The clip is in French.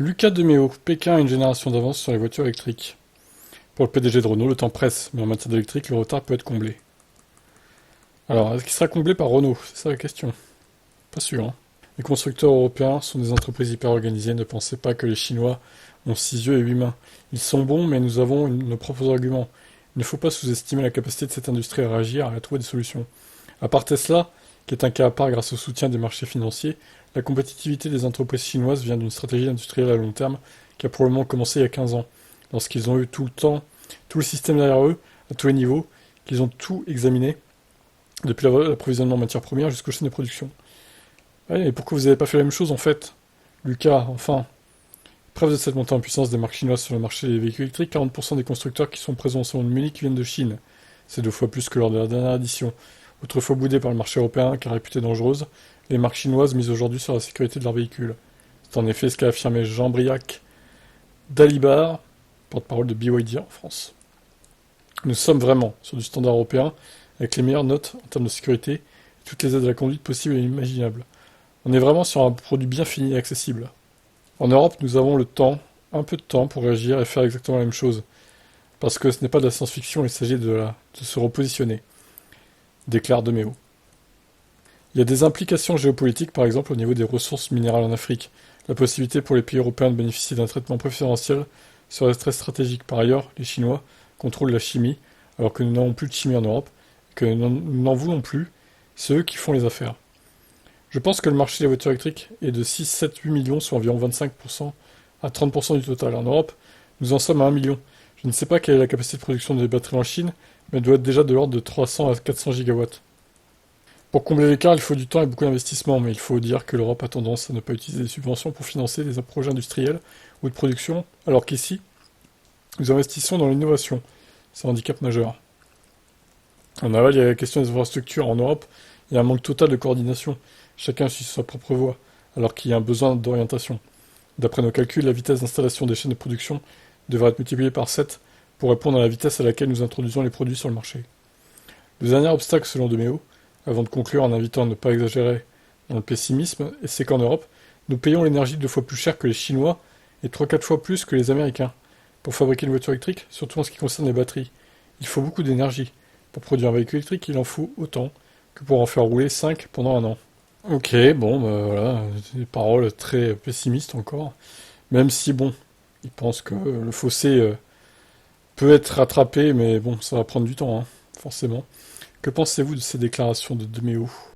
Lucas Demeo, Pékin a une génération d'avance sur les voitures électriques. Pour le PDG de Renault, le temps presse, mais en matière d'électrique, le retard peut être comblé. Alors, est-ce qu'il sera comblé par Renault? C'est ça la question. Pas sûr, hein. Les constructeurs européens sont des entreprises hyper organisées, ne pensez pas que les Chinois ont 6 yeux et 8 mains. Ils sont bons, mais nous avons nos propres arguments. Il ne faut pas sous-estimer la capacité de cette industrie à réagir et à trouver des solutions. À part Tesla, qui est un cas à part grâce au soutien des marchés financiers, la compétitivité des entreprises chinoises vient d'une stratégie industrielle à long terme qui a probablement commencé il y a 15 ans, lorsqu'ils ont eu tout le temps, tout le système derrière eux, à tous les niveaux, qu'ils ont tout examiné, depuis l'approvisionnement en matières premières jusqu'aux chaînes de production. Ouais, et pourquoi vous n'avez pas fait la même chose en fait? Lucas, enfin. Preuve de cette montée en puissance des marques chinoises sur le marché des véhicules électriques, 40% des constructeurs qui sont présents au salon de Munich viennent de Chine. C'est 2 fois plus que lors de la dernière édition. Autrefois boudée par le marché européen, car réputée dangereuse, les marques chinoises misent aujourd'hui sur la sécurité de leurs véhicules. C'est en effet ce qu'a affirmé Jean Briac Dalibard, porte-parole de BYD en France. Nous sommes vraiment sur du standard européen, avec les meilleures notes en termes de sécurité et toutes les aides à la conduite possibles et imaginables. On est vraiment sur un produit bien fini et accessible. En Europe, nous avons le temps, un peu de temps, pour réagir et faire exactement la même chose. Parce que ce n'est pas de la science-fiction, il s'agit de se repositionner, déclare Demeo. Il y a des implications géopolitiques, par exemple au niveau des ressources minérales en Afrique. La possibilité pour les pays européens de bénéficier d'un traitement préférentiel serait très stratégique. Par ailleurs, les Chinois contrôlent la chimie, alors que nous n'avons plus de chimie en Europe, et que nous n'en voulons plus. C'est eux qui font les affaires. Je pense que le marché des voitures électriques est de 6, 7, 8 millions, soit environ 25% à 30% du total. En Europe, nous en sommes à 1 million. Je ne sais pas quelle est la capacité de production des batteries en Chine, mais elle doit être déjà de l'ordre de 300 à 400 gigawatts. Pour combler l'écart, il faut du temps et beaucoup d'investissement, mais il faut dire que l'Europe a tendance à ne pas utiliser des subventions pour financer des projets industriels ou de production, alors qu'ici, nous investissons dans l'innovation. C'est un handicap majeur. En aval, il y a la question des infrastructures. En Europe, il y a un manque total de coordination. Chacun suit sa propre voie, alors qu'il y a un besoin d'orientation. D'après nos calculs, la vitesse d'installation des chaînes de production devrait être multipliée par 7 pour répondre à la vitesse à laquelle nous introduisons les produits sur le marché. Le dernier obstacle, selon Demeo, avant de conclure en invitant à ne pas exagérer dans le pessimisme, c'est qu'en Europe, nous payons l'énergie 2 fois plus cher que les Chinois et 3-4 fois plus que les Américains. Pour fabriquer une voiture électrique, surtout en ce qui concerne les batteries, il faut beaucoup d'énergie. Pour produire un véhicule électrique, il en faut autant que pour en faire rouler 5 pendant un an. Ok, bon, bah voilà, des paroles très pessimistes encore. Même si, bon, ils pensent que le fossé peut être rattrapé, mais bon, ça va prendre du temps, hein, forcément. Que pensez-vous de ces déclarations de Demeo?